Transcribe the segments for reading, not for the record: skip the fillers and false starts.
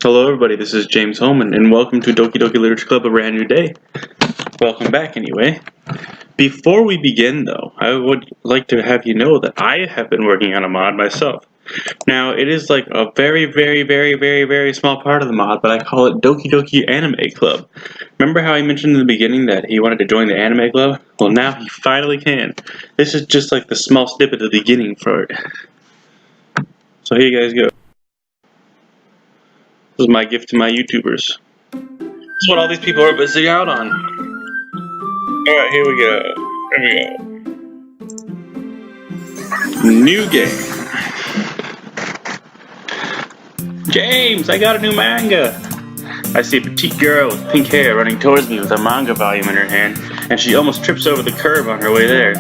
Hello everybody, this is James Holman, and welcome to Doki Doki Literature Club, a brand new day. Welcome back anyway. Before we begin though, I would like to have you know that I have been working on a mod myself. Now, it is like a very small part of the mod, but I call it Doki Doki Anime Club. Remember how I mentioned in the beginning that he wanted to join the anime club? Well, now he finally can. This is just like the small snippet at the beginning for it. So here you guys go. This is my gift to my YouTubers. This is what all these people are missing out on. Alright, here we go. New game. James, I got a new manga. I see a petite girl with pink hair running towards me with a manga volume in her hand, and she almost trips over the curb on her way there.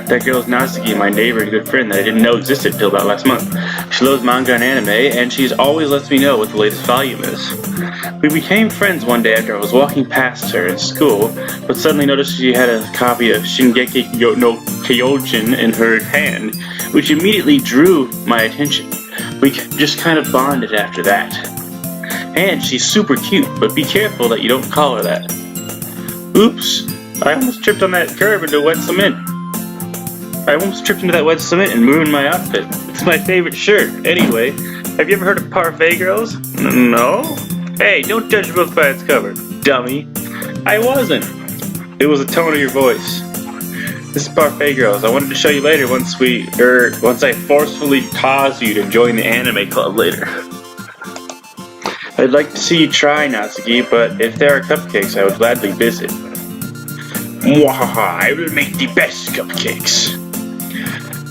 That girl's Natsuki, my neighbor and good friend that I didn't know existed till about last month. She loves manga and anime, and she's always lets me know what the latest volume is. We became friends one day after I was walking past her in school, but suddenly noticed she had a copy of Shingeki no Kyojin in her hand, which immediately drew my attention. We just kind of bonded after that. And she's super cute, but be careful that you don't call her that. Oops, I almost tripped on that curb into wet cement. I almost tripped into that wet cement and ruined my outfit. It's my favorite shirt. Anyway, have you ever heard of Parfait Girls? No? Hey, don't judge a book by its cover, dummy. I wasn't. It was the tone of your voice. This is Parfait Girls. I wanted to show you later once I forcefully cause you to join the anime club later. I'd like to see you try, Natsuki, but if there are cupcakes, I would gladly visit. Mwahaha, I will make the best cupcakes.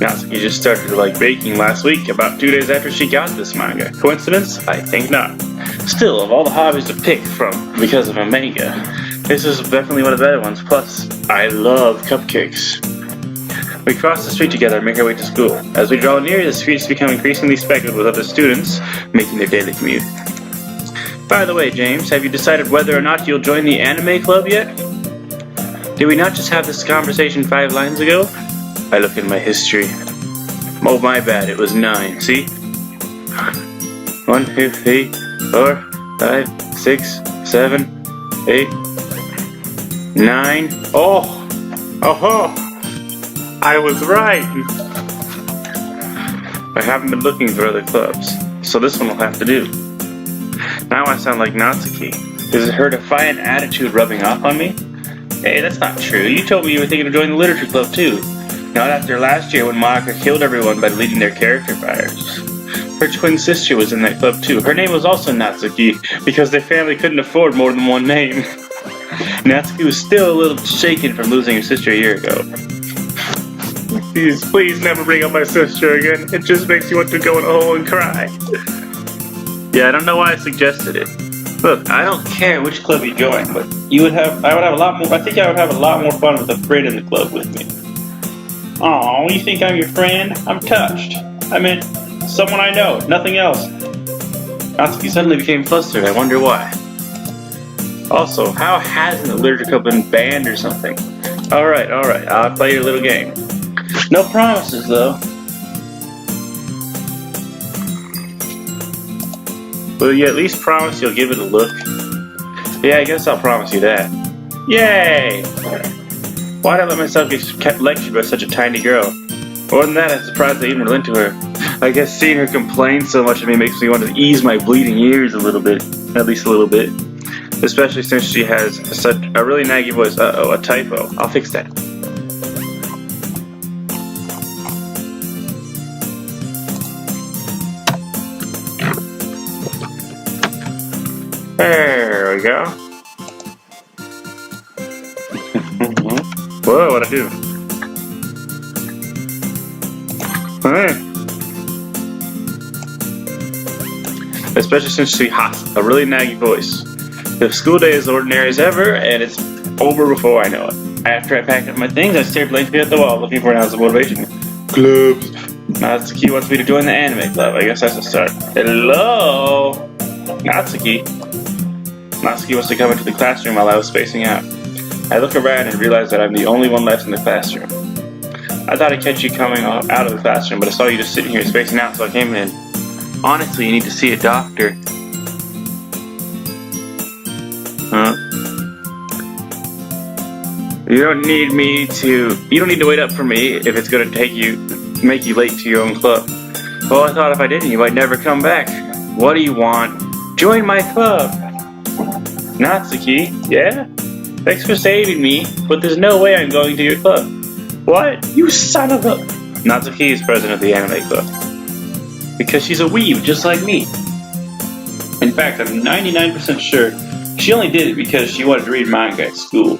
Natsuki just started to like baking last week, about 2 days after she got this manga. Coincidence? I think not. Still, of all the hobbies to pick from because of a manga, this is definitely one of the better ones. Plus, I love cupcakes. We cross the street together and make our way to school. As we draw near, the streets become increasingly speckled with other students making their daily commute. By the way, James, have you decided whether or not you'll join the anime club yet? Did we not just have this conversation 5 lines ago? I look in my history. Oh, my bad, it was 9, see? 1, 2, 3, 4, 5, 6, 7, 8, 9. Oh! I was right! I haven't been looking for other clubs, so this one will have to do. Now I sound like Natsuki. Is it her defiant attitude rubbing off on me? Hey, that's not true. You told me you were thinking of joining the literature club too. Not after last year when Monica killed everyone by deleting their character fires. Her twin sister was in that club too. Her name was also Natsuki, because their family couldn't afford more than one name. Natsuki was still a little shaken from losing her sister a year ago. Please never bring up my sister again. It just makes you want to go in a hole and cry. Yeah, I don't know why I suggested it. Look, I don't care which club you join, but I would have a lot more fun with a friend in the club with me. Aw, you think I'm your friend? I'm touched. I meant someone I know, nothing else. Natsuki suddenly became flustered. I wonder why. Also, how hasn't the literature club been banned or something? Alright, I'll play your little game. No promises, though. Will you at least promise you'll give it a look? Yeah, I guess I'll promise you that. Yay! Why'd I let myself get lectured by such a tiny girl? More than that, I'm surprised I even relent to her. I guess seeing her complain so much of me makes me want to ease my bleeding ears a little bit. At least a little bit. Especially since she has such a really naggy voice. Uh-oh, a typo. I'll fix that. There we go. Whoa, what'd I do? Hey. Especially since she has a really naggy voice. The school day is ordinary as ever, and it's over before I know it. After I packed up my things, I stared blankly at the wall, looking for an ounce of motivation. Clubs. Natsuki wants me to join the anime club. I guess that's a start. Hello? Natsuki? Natsuki wants to come into the classroom while I was spacing out. I look around and realize that I'm the only one left in the classroom. I thought I'd catch you coming out of the classroom, but I saw you just sitting here spacing out, so I came in. Honestly, you need to see a doctor. Huh? You don't need to wait up for me if it's gonna make you late to your own club. Well, I thought if I didn't, you might never come back. What do you want? Join my club. Natsuki, yeah? Thanks for saving me, but there's no way I'm going to your club. What? You son of a... Natsuki is president of the anime club. Because she's a weeb, just like me. In fact, I'm 99% sure she only did it because she wanted to read manga at school.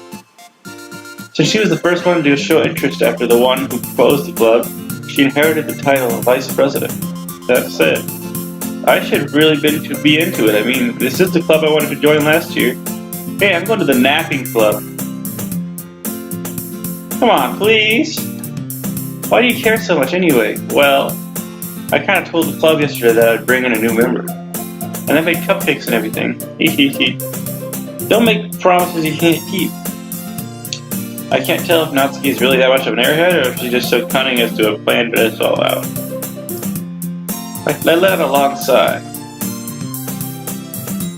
Since she was the first one to show interest after the one who proposed the club, she inherited the title of vice president. That said, I should really be into it. I mean, this is the club I wanted to join last year. Hey, I'm going to the napping club. Come on, please. Why do you care so much anyway? Well, I kind of told the club yesterday that I'd bring in a new member. And I made cupcakes and everything. Don't make promises you can't keep. I can't tell if Natsuki is really that much of an airhead or if she's just so cunning as to have planned this all out. I let alongside.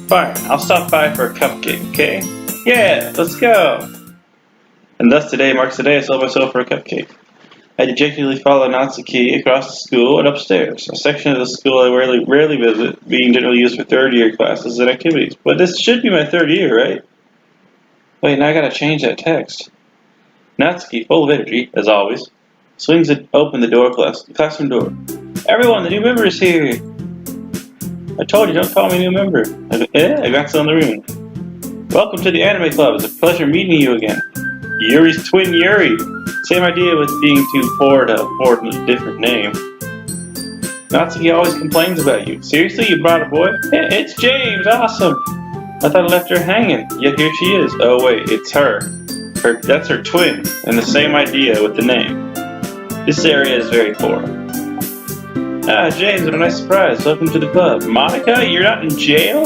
Fine, I'll stop by for a cupcake, okay? Yeah, let's go! And thus today marks the day I sold myself for a cupcake. I dejectedly follow Natsuki across the school and upstairs, a section of the school I rarely visit, being generally used for third-year classes and activities. But this should be my third year, right? Wait, now I gotta change that text. Natsuki, full of energy, as always, swings open the classroom door. Everyone, the new member is here! I told you, don't call me new member. I glanced on the room. Welcome to the anime club. It's a pleasure meeting you again. Yuri's twin Yuri. Same idea with being too poor to afford a different name. Natsuki always complains about you. Seriously, you brought a boy? It's James, awesome! I thought I left her hanging, yet here she is. Oh wait, it's her. That's her twin, and the same idea with the name. This area is very poor. Ah, James, what a nice surprise. Welcome to the club. Monica, you're not in jail?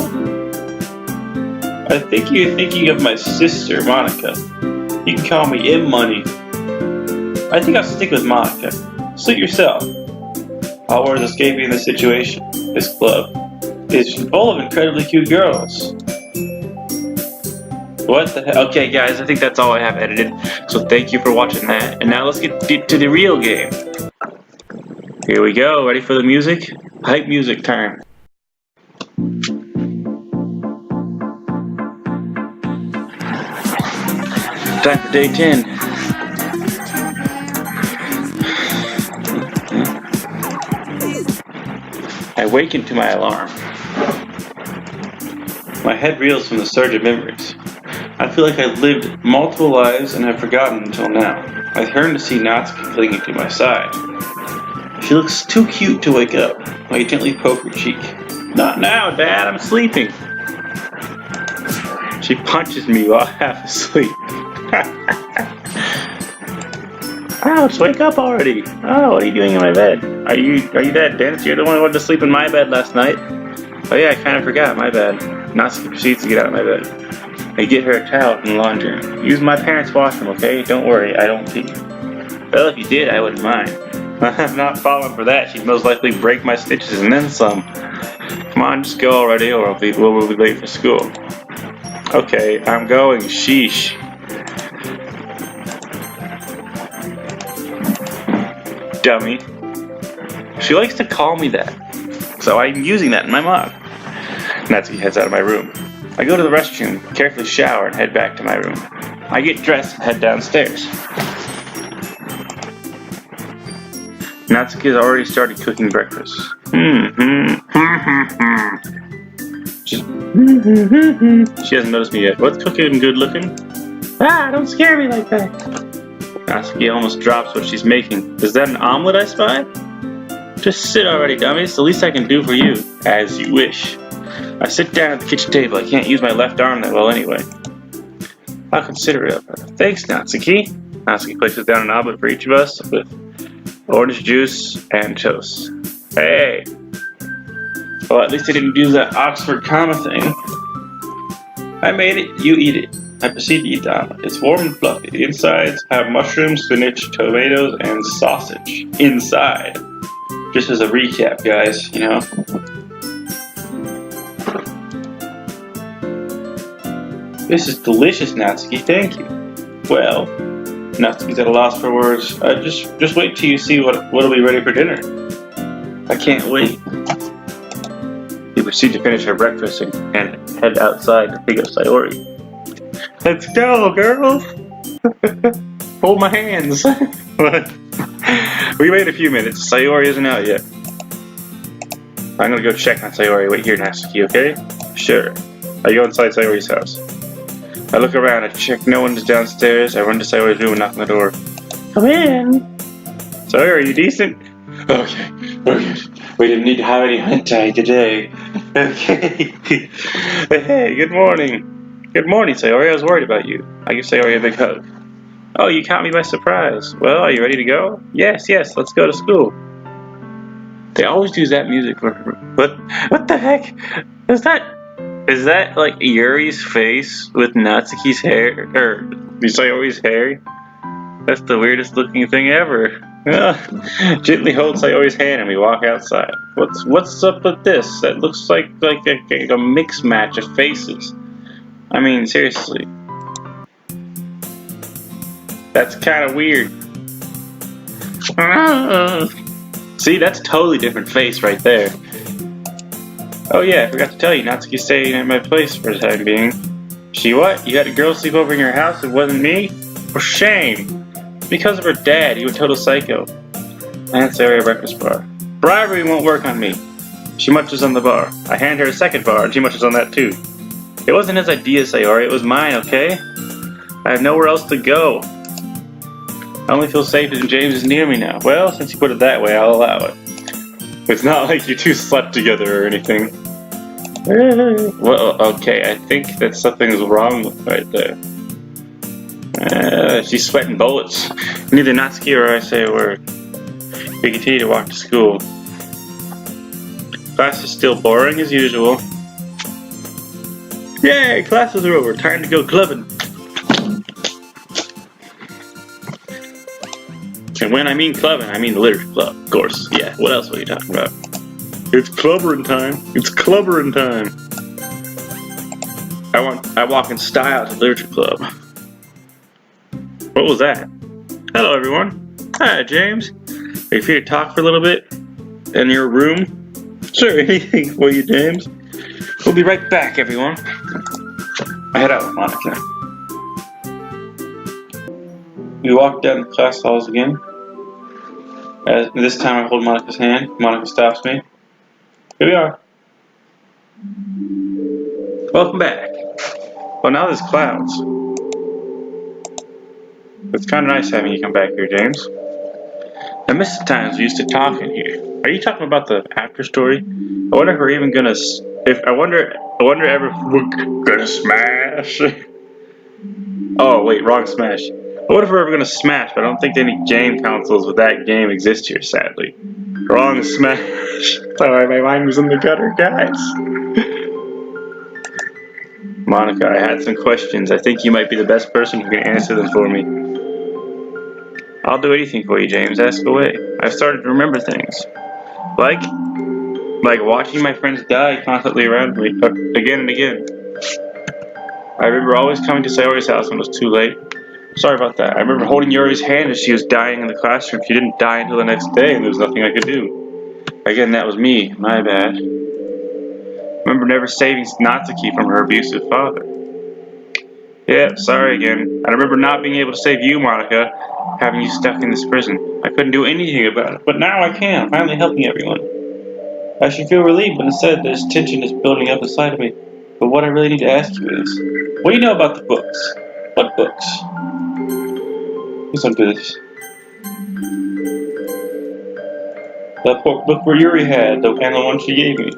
I think you're thinking of my sister, Monica. You can call me M-Money. I think I'll stick with Monica. Suit yourself. All words escaping the situation. This club is full of incredibly cute girls. What the hell? Okay, guys, I think that's all I have edited. So thank you for watching that. And now let's get to the real game. Here we go. Ready for the music? Hype music time. Time for day 10. I awaken to my alarm. My head reels from the surge of memories. I feel like I've lived multiple lives and have forgotten until now. I turn to see Natsuki clinging to my side. She looks too cute to wake up. I gently poke her cheek. Not now, Dad, I'm sleeping. She punches me while half asleep. Ouch, wake up already. Oh, what are you doing in my bed? Are you that dense? You're the one who went to sleep in my bed last night. Oh yeah, I kind of forgot, my bad. Natsuki proceeds to get out of my bed. I get her a towel from the laundry. Use my parents' washroom, okay? Don't worry, I don't pee. Well, if you did, I wouldn't mind. I'm not falling for that. She'd most likely break my stitches and then some. Come on, just go already, or we'll be late for school. Okay, I'm going. Sheesh. Dummy. She likes to call me that, so I'm using that in my mug. Natsuki heads out of my room. I go to the restroom, carefully shower, and head back to my room. I get dressed and head downstairs. Natsuki has already started cooking breakfast. She hasn't noticed me yet. What's cooking good looking? Ah, don't scare me like that. Natsuki almost drops what she's making. Is that an omelet I spy? Just sit already, dummy. It's the least I can do for you. As you wish. I sit down at the kitchen table. I can't use my left arm that well anyway. I'll consider it. Thanks, Natsuki. Natsuki places down an omelet for each of us with orange juice and toast. Hey! Well, at least I didn't do that Oxford comma thing. I made it, you eat it. I proceed to eat the omelet. It's warm and fluffy. The insides have mushrooms, spinach, tomatoes, and sausage. Inside. Just as a recap, guys, you know. This is delicious, Natsuki. Thank you. Well, Natsuki's at a loss for words. Just wait till you see what'll be ready for dinner. I can't wait. We proceed to finish our breakfast and head outside to pick up Sayori. Let's go, girls! Hold my hands. We wait a few minutes. Sayori isn't out yet. I'm gonna go check on Sayori. Wait here, Natsuki, okay? Sure. I go inside Sayori's house. I look around, I check no one is downstairs. I run to Sayori's room and knock on the door. Come in! Sayori, are you decent? Okay, we're good. We didn't need to have any hentai today. Okay. Hey, good morning. Good morning, Sayori. I was worried about you. I give Sayori a big hug. Oh, you caught me by surprise. Well, are you ready to go? Yes, let's go to school. They always use that music for what the heck? Is that like Yuri's face with Natsuki's hair or Sayori's hair? That's the weirdest looking thing ever. Gently hold Sayori's hand and we walk outside. What's up with this? That looks like a mixed match of faces. I mean, seriously. That's kind of weird. See, that's a totally different face right there. Oh yeah, I forgot to tell you, Natsuki's staying at my place for the time being. She what? You had a girl sleep over in your house? It wasn't me? For shame! Because of her dad, you a total psycho. I hand Sayori a breakfast bar. Bribery won't work on me. She munches on the bar. I hand her a second bar, and she munches on that too. It wasn't his idea, Sayori. It was mine, okay? I have nowhere else to go. I only feel safe as James is near me now. Well, since you put it that way, I'll allow it. It's not like you two slept together or anything. Well, okay, I think that something's wrong with right there. She's sweating bullets. Neither Natsuki or I say a word. We continue to walk to school. Class is still boring as usual. Yay! Classes are over. Time to go clubbing. And when I mean clubbing, I mean the literature club, of course. Yeah, what else were you talking about? It's clubbering time. It's clubbering time. I walk in style to the literature club. What was that? Hello, everyone. Hi, James. Are you free to talk for a little bit? In your room? Sure, anything for you, James. We'll be right back, everyone. I head out with Monica. We walk down the class halls again. This time I hold Monica's hand. Monica stops me. Here we are. Welcome back. Well, now there's clouds. It's kind of nice having you come back here, James. I miss the times we used to talk in here. Are you talking about the after story? I wonder if we're even gonna. I wonder ever if we're gonna smash. Oh wait, wrong smash. I wonder if we're ever gonna smash, but I don't think any game consoles with that game exist here, sadly. Wrong smash. Sorry, my mind was in the gutter, guys. Monica, I had some questions. I think you might be the best person who can answer them for me. I'll do anything for you, James. Ask away. I've started to remember things. Like watching my friends die constantly around me, again and again. I remember always coming to Sayori's house when it was too late. Sorry about that. I remember holding Yuri's hand as she was dying in the classroom. She didn't die until the next day, and there was nothing I could do. Again, that was me. My bad. I remember never saving Natsuki from her abusive father. Yeah, sorry again. I remember not being able to save you, Monica, having you stuck in this prison. I couldn't do anything about it, but now I can. I'm finally helping everyone. I should feel relieved, but instead this tension is building up inside of me. But what I really need to ask you is, what do you know about the books? What books? Please don't do this. That book where Yuri had, and the one she gave me.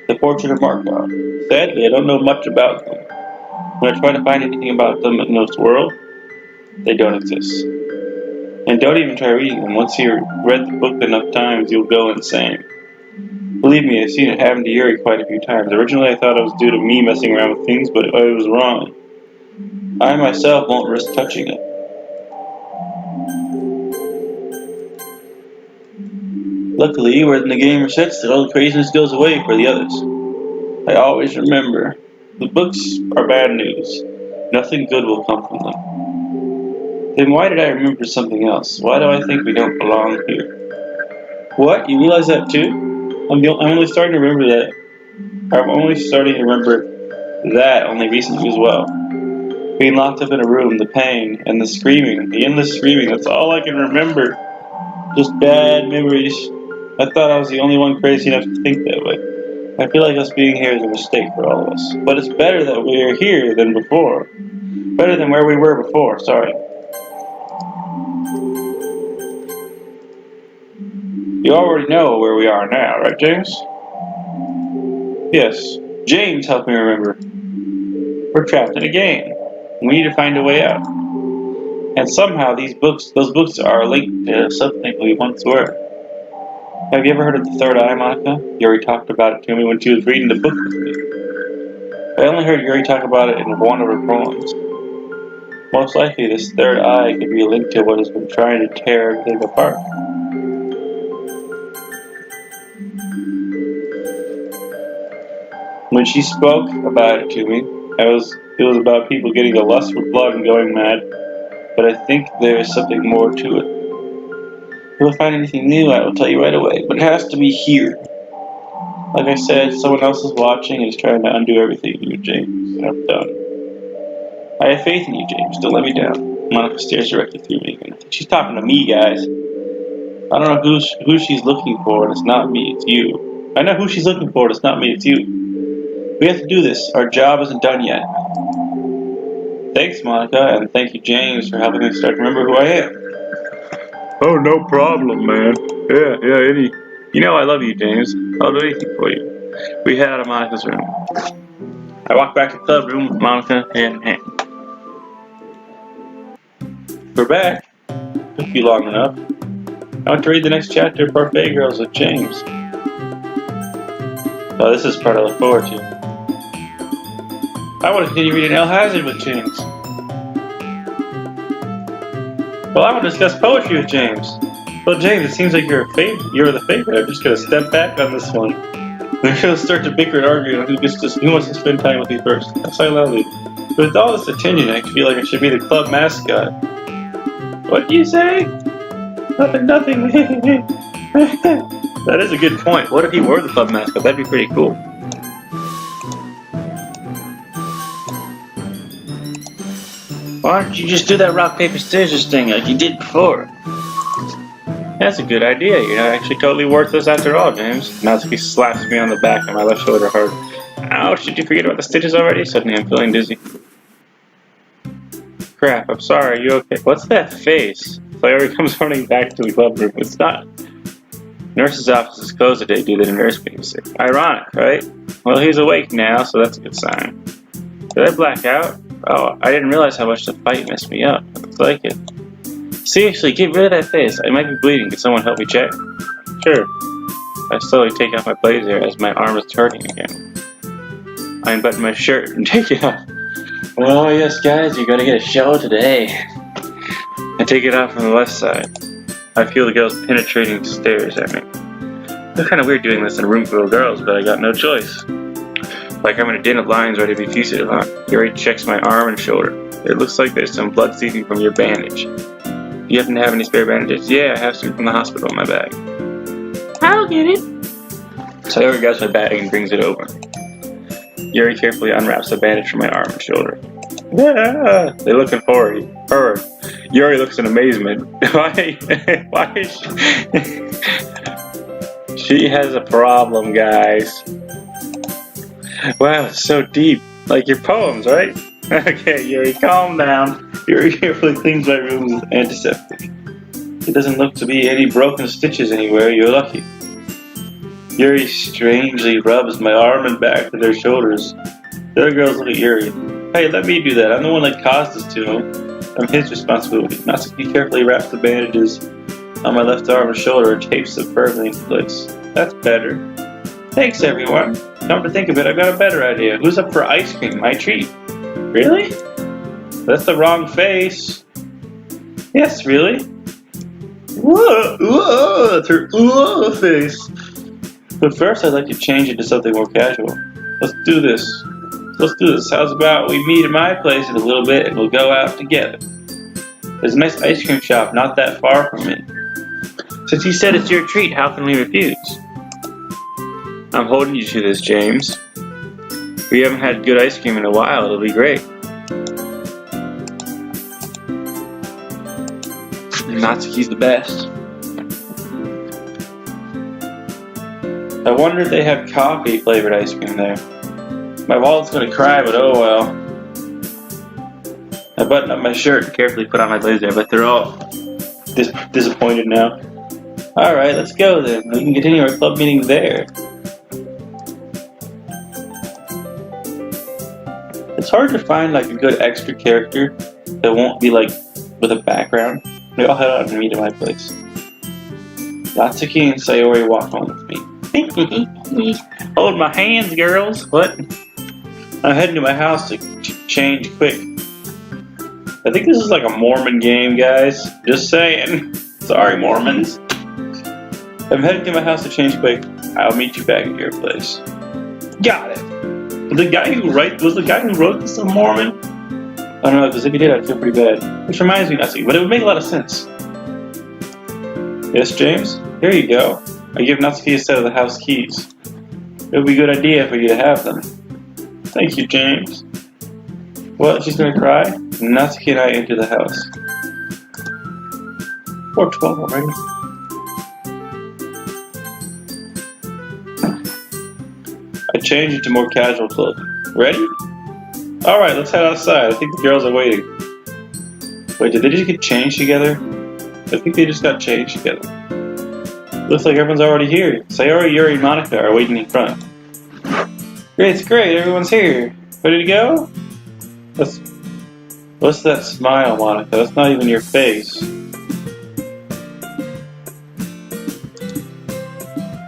The Portrait of Markov. Sadly, I don't know much about them. When I try to find anything about them in this world, they don't exist. And don't even try reading them. Once you've read the book enough times, you'll go insane. Believe me, I've seen it happen to Yuri quite a few times. Originally, I thought it was due to me messing around with things, but I was wrong. I myself won't risk touching it. Luckily, when the game resets, all the craziness goes away for the others. I always remember, the books are bad news. Nothing good will come from them. Then why did I remember something else? Why do I think we don't belong here? What? You realize that too? I'm only starting to remember that. I'm only starting to remember that only recently as well. Being locked up in a room, the pain, and the screaming, the endless screaming, that's all I can remember. Just bad memories. I thought I was the only one crazy enough to think that way. I feel like us being here is a mistake for all of us. But it's better that we are here than before. Better than where we were before, sorry. You already know where we are now, right, James? Yes. James helped me remember. We're trapped in a game. We need to find a way out. And somehow those books are linked to something we once were. Have you ever heard of the third eye, Monica? Yuri talked about it to me when she was reading the book with me. I only heard Yuri talk about it in one of her poems. Most likely this third eye could be linked to what has been trying to tear everything apart. When she spoke about it to me, it was about people getting a lust for blood and going mad, but I think there is something more to it. If you'll find anything new, I will tell you right away, but it has to be here. Like I said, someone else is watching and is trying to undo everything you, James, have done. I have faith in you, James. Don't let me down. Monica stares directly through me. I think she's talking to me, guys. I don't know who she's looking for, and it's not me, it's you. I know who she's looking for, and it's not me, it's you. We have to do this. Our job isn't done yet. Thanks, Monica, and thank you, James, for helping me start to remember who I am. Oh, no problem, man. Yeah, You know I love you, James. I'll do anything for you. We head out of Monica's room. I walk back to the club room with Monica hand in hand. We're back. Took you long enough. I want to read the next chapter of Parfait Girls with James. Oh, this is the part I look forward to. I want to continue reading El Hazard with James. Well, I want to discuss poetry with James. Well, James, it seems like you're the favorite. I'm just going to step back on this one. We're going to start to bicker and argue on who wants to spend time with you first. That's how loudly. But with all this attention, I feel like I should be the club mascot. What do you say? Nothing. That is a good point. What if you were the club mascot? That'd be pretty cool. Why don't you just do that rock, paper, scissors thing like you did before? That's a good idea. You're not actually totally worthless after all, James. Natsuki slaps me on the back of my left shoulder hard. Ouch, did you forget about the stitches already? Suddenly I'm feeling dizzy. Crap, I'm sorry, are you okay? What's that face? Larry comes running back to the club room. It's not. Nurse's office is closed today due to the nurse being sick. Ironic, right? Well, he's awake now, so that's a good sign. Did I black out? Oh, I didn't realize how much the fight messed me up. Looks like it. Seriously, get rid of that face. I might be bleeding. Can someone help me check? Sure. I slowly take off my blazer as my arm is hurting again. I unbutton my shirt and take it off. Oh, yes, guys, you're gonna get a show today. I take it off from the left side. I feel the girl's penetrating stares at me. It's kind of weird doing this in a room full of girls, but I got no choice. Like I'm in a den of lions ready to be feasted upon. Yuri checks my arm and shoulder. It looks like there's some blood seeping from your bandage. Do you happen to have any spare bandages? Yeah, I have some from the hospital in my bag. I'll get it. So Yuri grabs my bag and brings it over. Yuri carefully unwraps the bandage from my arm and shoulder. Yeah, they're looking for her. Yuri looks in amazement. Why is she... She has a problem, guys. Wow, it's so deep. Like your poems, right? Okay, Yuri, calm down. Yuri carefully cleans my room with antiseptic. It doesn't look to be any broken stitches anywhere. You're lucky. Yuri strangely rubs my arm and back to their shoulders. The other girls look at Yuri. Hey, let me do that. I'm the one that caused this to him. I'm his responsibility. Natsuki carefully wraps the bandages on my left arm and shoulder and tapes them firmly into place. That's better. Thanks, everyone. Come to think of it, I've got a better idea. Who's up for ice cream? My treat. Really? That's the wrong face. Yes, really? Whoa, that's her face. But first, I'd like to change it to something more casual. Let's do this. Let's do this. How's about we meet at my place in a little bit and we'll go out together? There's a nice ice cream shop not that far from me. Since you said it's your treat, how can we refuse? I'm holding you to this, James. We haven't had good ice cream in a while. It'll be great. Natsuki's the best. I wonder if they have coffee flavored ice cream there. My wallet's gonna cry, but oh well. I button up my shirt and carefully put on my blazer, but they're all disappointed now. Alright, let's go then. We can continue our club meeting there. It's hard to find like a good extra character that won't be like with a background. We all head out and meet at my place. Natsuki and Sayori walk home with me. Hold my hands, girls. What? I'm heading to my house to change quick. I think this is like a Mormon game, guys. Just saying. Sorry, Mormons. I'm heading to my house to change quick. I'll meet you back at your place. Got it. Was the guy who wrote this a Mormon? I don't know, because if he did, I'd feel pretty bad. Which reminds me, Natsuki, but it would make a lot of sense. Yes, James? Here you go. I give Natsuki a set of the house keys. It would be a good idea for you to have them. Thank you, James. What? She's gonna cry? Natsuki and I enter the house. 4:12 already. I change into more casual clothing. Ready? Alright, let's head outside. I think the girls are waiting. Wait, did they just get changed together? I think they just got changed together. Looks like everyone's already here. Sayori, Yuri, and Monica are waiting in front. Great, it's great. Everyone's here. Ready to go? What's that smile, Monica? That's not even your face.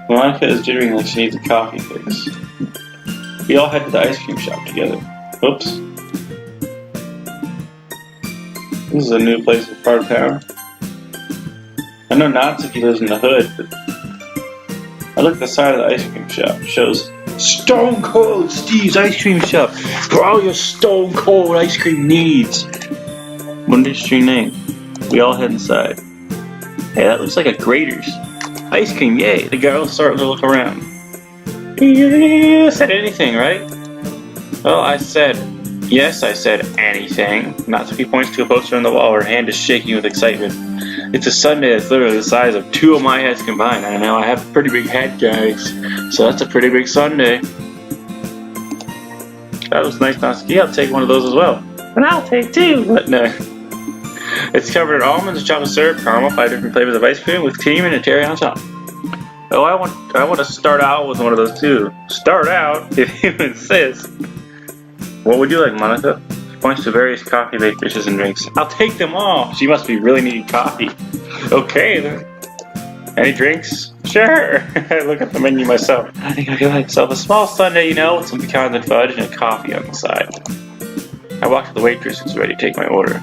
Monica is jittering like she needs a coffee fix. We all head to the ice cream shop together. Oops. This is a new place in part of town. I know Natsuki lives in the hood, but I look at the side of the ice cream shop. It shows Stone Cold Steve's Ice Cream Shop for all your Stone Cold ice cream needs. What industry name? We all head inside. Hey, that looks like a Grater's. Ice cream, yay! The girls start to look around. You said anything, right? Well, I said anything. Natsuki points to a poster on the wall. Her hand is shaking with excitement. It's a sundae that's literally the size of two of my heads combined. I know I have a pretty big head, guys. So that's a pretty big sundae. That was nice, Natsuki. I'll take one of those as well. And I'll take two. But no. It's covered in almonds, chocolate syrup, caramel, 5 different flavors of ice cream with cream and a cherry on top. Oh, I want to start out with one of those too. Start out, if you insist. What would you like, Monica? She points to various coffee-based dishes and drinks. I'll take them all. She must be really needing coffee. Okay, then. Any drinks? Sure. I look at the menu myself. I think I get myself a small sundae, with some pecans and fudge and a coffee on the side. I walk to the waitress who's ready to take my order.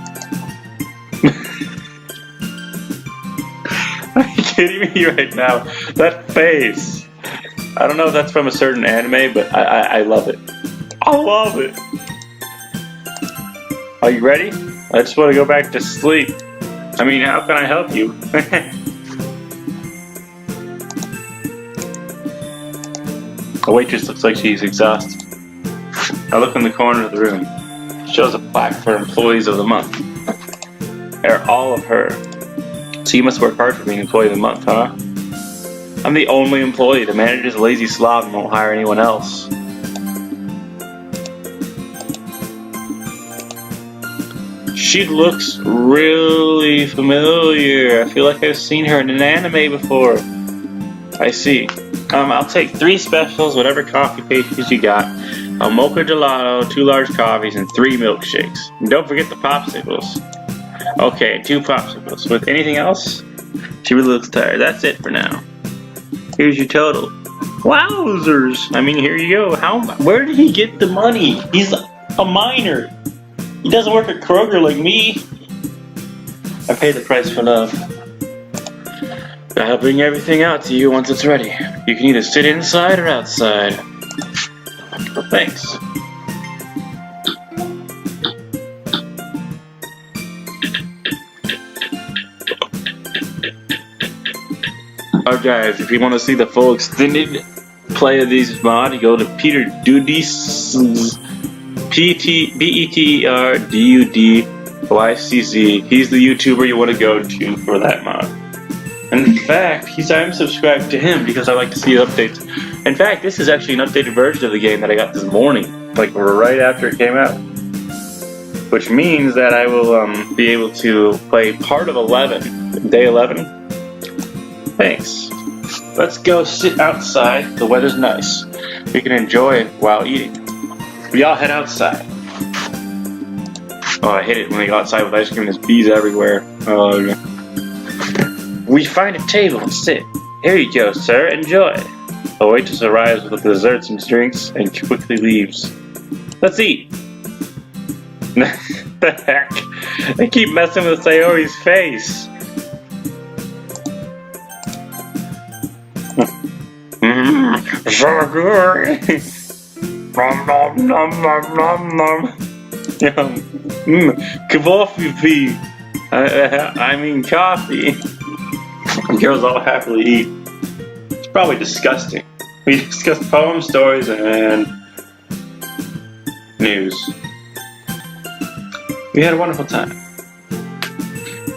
Are you kidding me right now? That face. I don't know if that's from a certain anime, but I love it. I love it. Are you ready? I just want to go back to sleep. I mean, how can I help you? The waitress looks like she's exhausted. I look in the corner of the room. It shows a plaque for Employees of the Month. They're all of her. So you must work hard for being Employee of the Month, huh? I'm the only employee. The manager's a lazy slob and won't hire anyone else. She looks really familiar. I feel like I've seen her in an anime before. I see. I'll take 3 specials, whatever coffee pastries you got. A mocha gelato, 2 large coffees, and 3 milkshakes. And don't forget the popsicles. Okay, 2 popsicles. With anything else? She really looks tired. That's it for now. Here's your total. Wowzers! I mean, here you go. Where did he get the money? He's a minor. He doesn't work at Kroger like me. I pay the price for love. I'll bring everything out to you once it's ready. You can either sit inside or outside. Thanks. guys, if you want to see the full extended play of these mod, go to Peter Dudy's PETERDUDYCZ. He's the YouTuber you want to go to for that mod. In fact, I'm subscribed to him because I like to see updates. In fact, this is actually an updated version of the game that I got this morning, like right after it came out. Which means that I will be able to play part of 11, day 11. Thanks. Let's go sit outside. The weather's nice. We can enjoy it while eating. We all head outside. Oh, I hate it when we go outside with ice cream. There's bees everywhere. Oh. We find a table and sit. Here you go, sir. Enjoy. A waitress arrives with desserts and drinks and quickly leaves. Let's eat. The heck? I keep messing with Sayori's face. So good. Nom nom nom nom nom nom. Coffee. I mean coffee. Girls all happily eat. It's probably disgusting. We discussed poems, stories, and news. We had a wonderful time.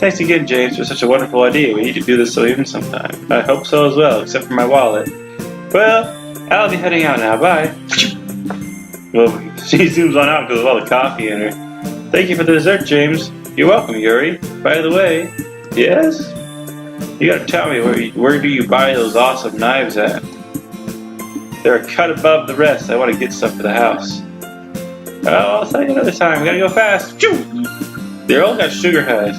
Thanks again, James, for such a wonderful idea. We need to do this so even sometime. I hope so as well, except for my wallet. Well, I'll be heading out now. Bye. Well, she zooms on out because of all the coffee in her. Thank you for the dessert, James. You're welcome, Yuri. By the way, yes? You gotta tell me, where do you buy those awesome knives at? They're a cut above the rest. I want to get some for the house. Oh, I'll tell you another time. We gotta go fast. They all got sugar highs.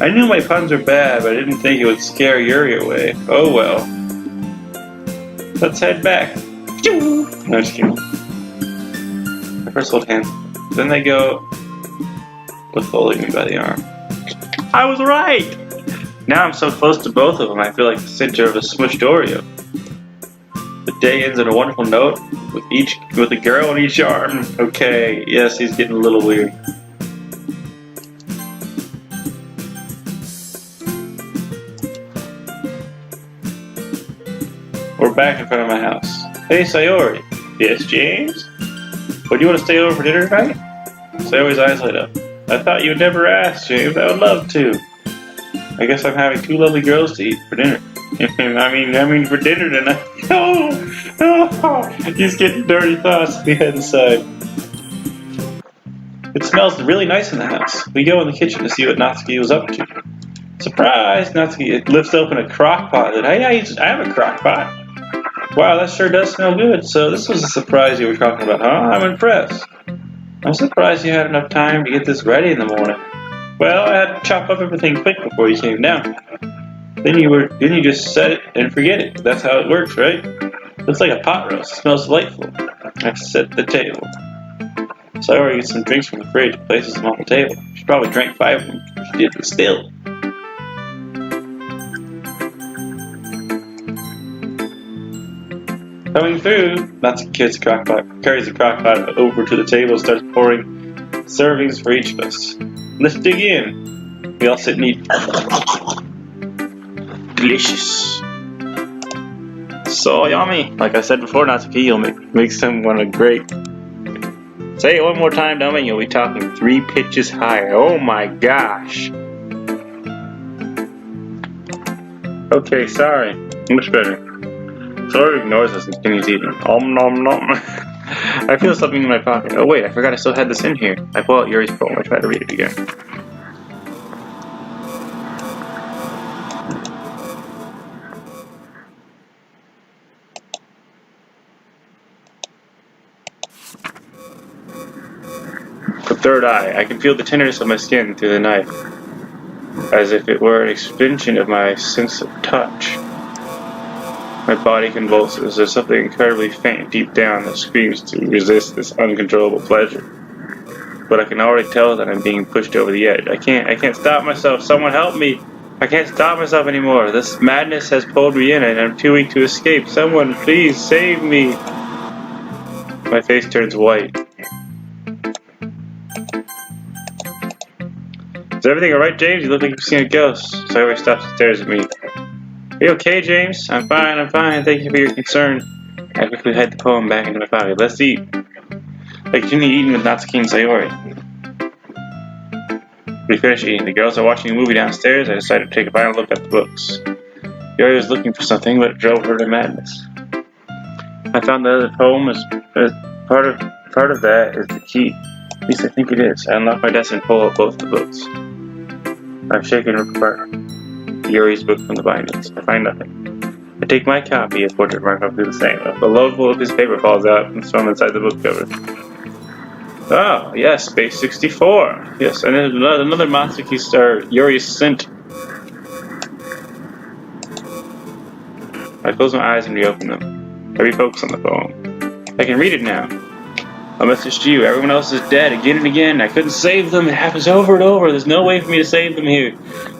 I knew my puns were bad, but I didn't think it would scare Yuri away. Oh well. Let's head back. No, just kidding. I first hold hands. Then they go with holding me by the arm. I was right! Now I'm so close to both of them, I feel like the center of a smushed Oreo. The day ends on a wonderful note, with a girl on each arm. Okay, yes, he's getting a little weird. We're back in front of my house. Hey, Sayori. Yes, James? Would you want to stay over for dinner tonight? Sayori's eyes light up. I thought you would never ask, James. I would love to. I guess I'm having two lovely girls to eat for dinner. I mean for dinner tonight. No! He's getting dirty thoughts. We head inside. It smells really nice in the house. We go in the kitchen to see what Natsuki was up to. Surprise! Natsuki lifts open a crock pot. Hey, I have a crock pot. Wow, that sure does smell good. So this was a surprise you were talking about, huh? I'm impressed. I'm surprised you had enough time to get this ready in the morning. Well, I had to chop up everything quick before you came down. Then you just set it and forget it. That's how it works, right? Looks like a pot roast. It smells delightful. I set the table. Sayori gets some drinks from the fridge and places them on the table. She probably drank 5 of them. She did, but still. Coming through, Natsuki carries the crock pot over to the table and starts pouring servings for each of us. Let's dig in. We all sit and eat. Delicious. So yummy. Like I said before, Natsuki, you'll make someone a great. Say it one more time, dummy. You'll be talking 3 pitches higher. Oh my gosh. Okay, sorry. Much better. Sayori ignores us and continues eating. Nom nom. I feel something in my pocket. Oh wait, I forgot I still had this in here. I pull out Yuri's poem. I try to read it again. The third eye. I can feel the tenderness of my skin through the knife, as if it were an extension of my sense of touch. My body convulses. There's something incredibly faint deep down that screams to resist this uncontrollable pleasure. But I can already tell that I'm being pushed over the edge. I can't stop myself. Someone help me. I can't stop myself anymore. This madness has pulled me in and I'm too weak to escape. Someone please save me. My face turns white. Is everything alright, James? You look like you've seen a ghost. Sayori stops and stares at me. Are you okay, James? I'm fine, thank you for your concern. I quickly hid the poem back into my pocket. Let's eat. I continue eating with Natsuki and Sayori. We finished eating. The girls are watching a movie downstairs. I decided to take a final look at the books. Sayori was looking for something, but it drove her to madness. I found the other poem as part of that is the key. At least I think it is. I unlock my desk and pull out both the books. I've shaken apart Yuri's book from the bindings. I find nothing. I take my copy and portrait mark up through the same. A load piece of paper falls out and is thrown inside the book cover. Oh, yes, Space 64. Yes, and then another Matsuki star, Yuri's Scent. I close my eyes and reopen them. I refocus on the poem. I can read it now. A message to you. Everyone else is dead again and again. I couldn't save them. It happens over and over. There's no way for me to save them here.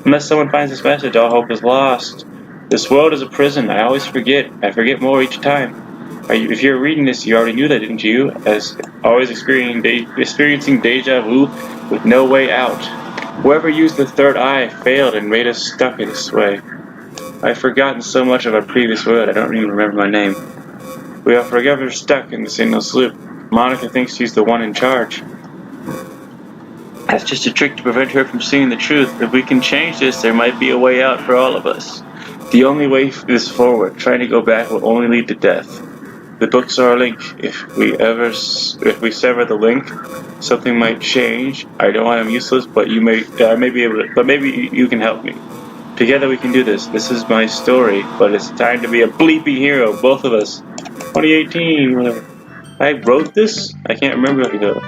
Unless someone finds this message, all hope is lost. This world is a prison. I always forget. I forget more each time. If you're reading this, you already knew that, didn't you? As always experiencing deja vu with no way out. Whoever used the third eye failed and made us stuck in this way. I've forgotten so much of our previous world, I don't even remember my name. We are forever stuck in this endless loop. Monica thinks she's the one in charge. That's just a trick to prevent her from seeing the truth. If we can change this, there might be a way out for all of us. The only way is forward. Trying to go back will only lead to death. The books are a link. If we sever the link, something might change. I know I am useless, but I may be able to. But maybe you can help me. Together we can do this. This is my story, but it's time to be a bleeping hero, both of us. 2018, whatever. I wrote this? I can't remember ago.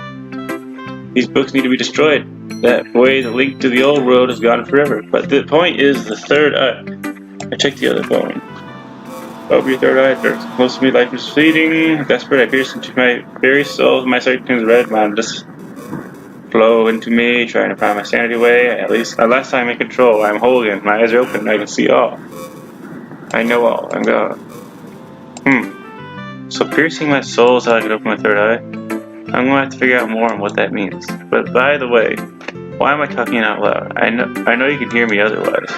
These books need to be destroyed. That way the link to the old world is gone forever. But the point is the third eye. I checked the other phone. Over your third eye, close to me, life is fleeting. Desperate, I pierce into my very soul. My sight turns red, my just flow into me, trying to find my sanity away. At last I'm in control. I'm Hogan. My eyes are open. I can see all. I know all. I'm God. So piercing my soul is how I can open my third eye. I'm going to have to figure out more on what that means. But by the way, why am I talking out loud? I know you can hear me otherwise.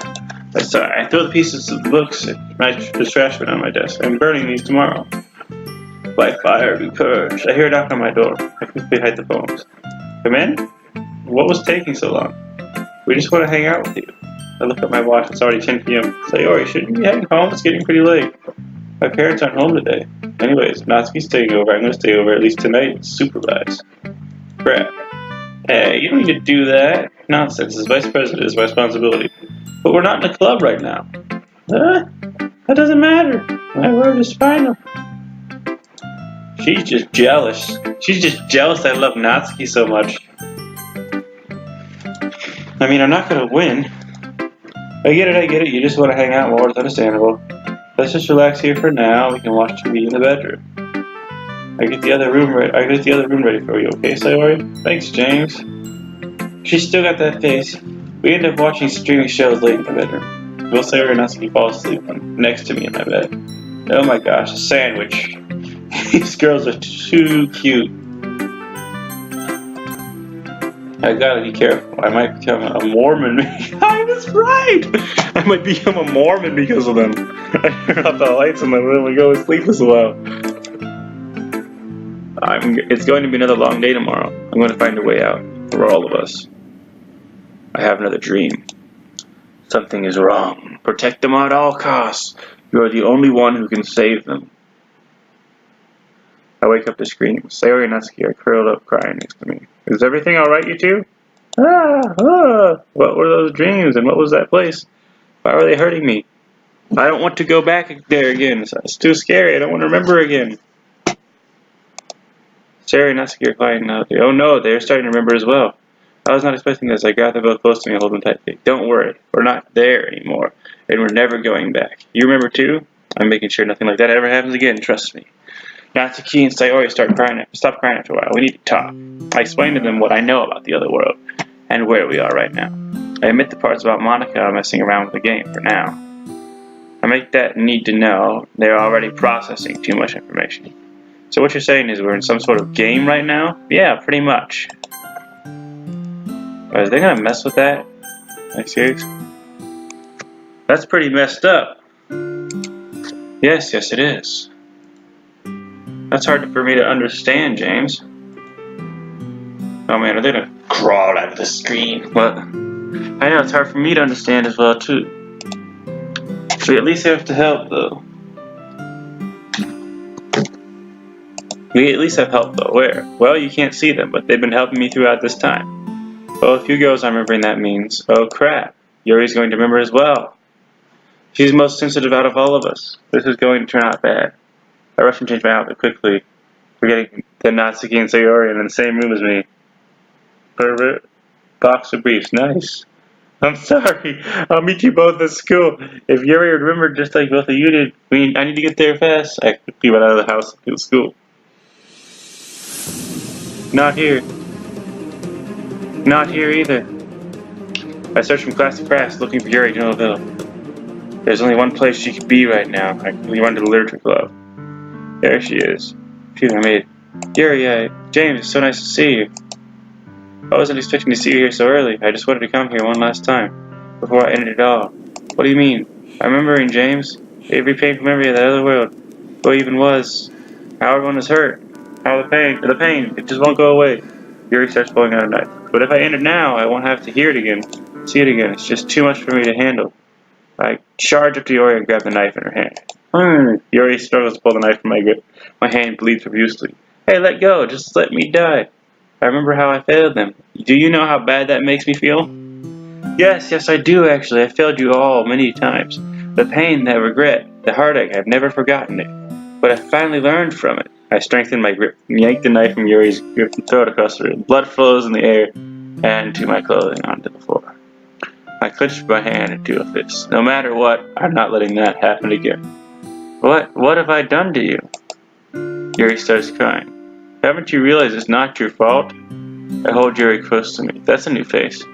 I throw the pieces of the books in the trash bin on my desk. I'm burning these tomorrow. By fire be purged. I hear a knock on my door. I quickly hide the poems. Come in? What was taking so long? We just want to hang out with you. I look at my watch. It's already 10 p.m. Sayori, shouldn't you be heading home? It's getting pretty late. My parents aren't home today. Anyways, Natsuki's staying over. I'm going to stay over at least tonight and supervise. Crap. Hey, you don't need to do that. Nonsense. As vice president is my responsibility. But we're not in a club right now. That doesn't matter. My word is final. She's just jealous. She's just jealous I love Natsuki so much. I mean, I'm not going to win. I get it. You just want to hang out more. It's understandable. Let's just relax here for now. We can watch TV in the bedroom. I get the other room ready for you, okay, Sayori? Thanks, James. She's still got that face. We end up watching streaming shows late in the bedroom. Will Sayori and Natsuki fall asleep next to me in my bed. Oh my gosh, a sandwich. These girls are too cute. I gotta be careful. I might become a Mormon. I was right! I might become a Mormon because of them. I turn off the lights in my room and go to sleep as well. It's going to be another long day tomorrow. I'm going to find a way out for all of us. I have another dream. Something is wrong. Protect them at all costs. You are the only one who can save them. I wake up to scream. Sayori and Natsuki are curled up crying next to me. Is everything alright, you two? What were those dreams and what was that place? Why were they hurting me? I don't want to go back there again. It's too scary. I don't want to remember again. Sayori and Natsuki are crying now. Oh no, they're starting to remember as well. I was not expecting this. I grabbed them both close to me and hold them tightly. Don't worry. We're not there anymore. And we're never going back. You remember too? I'm making sure nothing like that ever happens again. Trust me. Natsuki and Sayori stop crying after a while. We need to talk. I explain to them what I know about the other world and where we are right now. I omit the parts about Monica messing around with the game for now. I make that need to know. They're already processing too much information. So what you're saying is we're in some sort of game right now? Yeah, pretty much. Are they gonna mess with that? Like, serious? That's pretty messed up. Yes, yes it is. That's hard for me to understand, James. Oh man, are they gonna crawl out of the screen? What? I know it's hard for me to understand as well too. We at least have to help though. We at least have help though. Where? Well, you can't see them, but they've been helping me throughout this time. Well, if you girls are remembering, that means, oh crap, Yuri's going to remember as well. She's the most sensitive out of all of us. This is going to turn out bad. I rushed and changed my outfit quickly, forgetting that Natsuki and Sayori are in the same room as me. Pervert. Box of briefs. Nice. I'm sorry. I'll meet you both at school. If Yuri remembered just like both of you did, I need to get there fast. I quickly went out of the house to the school. Not here. Not here either. I searched from class to class, looking for Yuri Noville. There's only one place she could be right now. I quickly went to the literature club. There she is. Phew, I made it. Yuri, James, it's so nice to see you. I wasn't expecting to see you here so early. I just wanted to come here one last time, before I ended it all. What do you mean? I'm remembering, James. Every painful memory of that other world. Who even was. How everyone is hurt. How the pain, it just won't go away. Yuri starts pulling out a knife. But if I end it now, I won't have to hear it again. See it again. It's just too much for me to handle. I charge up to Yuri and grab the knife in her hand. Yuri struggles to pull the knife from my grip. My hand bleeds profusely. Hey, let go. Just let me die. I remember how I failed them. Do you know how bad that makes me feel? Yes, I do actually. I failed you all many times. The pain, that regret, the heartache, I've never forgotten it. But I finally learned from it. I strengthened my grip, yanked the knife from Yuri's grip and throw it across the room. Blood flows in the air and to my clothing onto the floor. I clenched my hand into a fist. No matter what, I'm not letting that happen again. What have I done to you? Yuri starts crying. Haven't you realized it's not your fault? I hold Yuri close to me. That's a new face.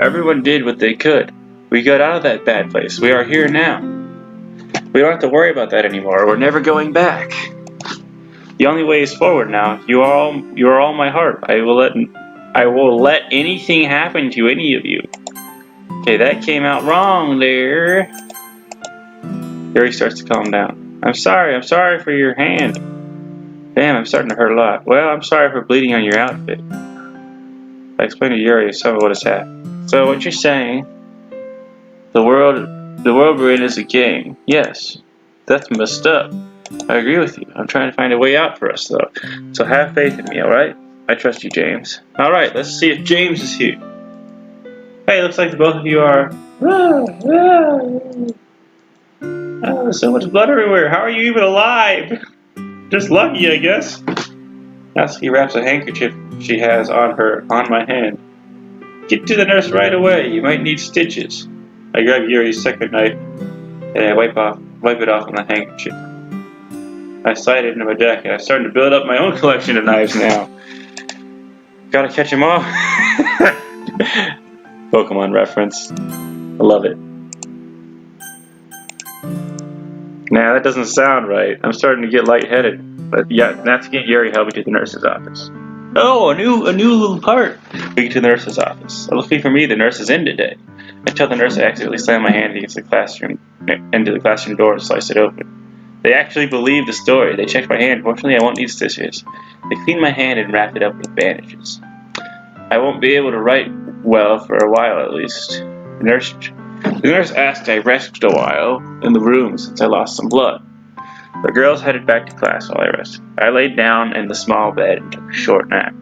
Everyone did what they could. We got out of that bad place. We are here now. We don't have to worry about that anymore. We're never going back. The only way is forward now. You are all my heart. I will let anything happen to any of you. Okay, that came out wrong there. Yuri starts to calm down. I'm sorry for your hand. Damn, I'm starting to hurt a lot. Well, I'm sorry for bleeding on your outfit. I explained to Yuri some of what has happened. So what you're saying, the world we're in is a game. Yes, that's messed up. I agree with you. I'm trying to find a way out for us, though. So have faith in me, alright? I trust you, James. Alright, let's see if James is here. Hey, looks like both of you are... Oh, so much blood everywhere. How are you even alive? Just lucky, I guess. Natsuki wraps a handkerchief she has on my hand. Get to the nurse right away. You might need stitches. I grab Yuri's second knife and I wipe it off on the handkerchief. I slide it into my jacket. I'm starting to build up my own collection of knives now. Gotta catch them all. Pokemon reference. I love it. Nah, that doesn't sound right. I'm starting to get lightheaded. But yeah, Natsuki and Yuri help me to the nurse's office. Oh, a new little part. We get to the nurse's office. Luckily for me, the nurse is in today. I tell the nurse I accidentally slammed my hand into the classroom door and sliced it open. They actually believe the story. They checked my hand. Fortunately, I won't need stitches. They cleaned my hand and wrapped it up with bandages. I won't be able to write well for a while at least. The nurse asked I rest a while in the room since I lost some blood. The girls headed back to class while I rested. I laid down in the small bed and took a short nap.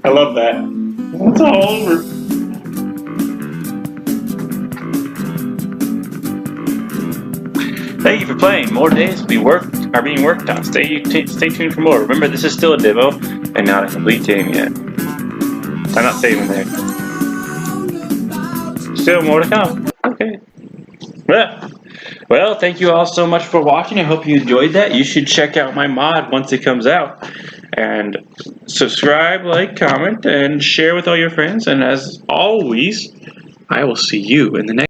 I love that. It's all over. Thank you for playing. More days are being worked on. Stay tuned for more. Remember, this is still a demo and not a complete game yet. I'm not saving there. Still more to come. Okay. Well, thank you all so much for watching. I hope you enjoyed that. You should check out my mod once it comes out. And subscribe, like, comment, and share with all your friends. And as always, I will see you in the next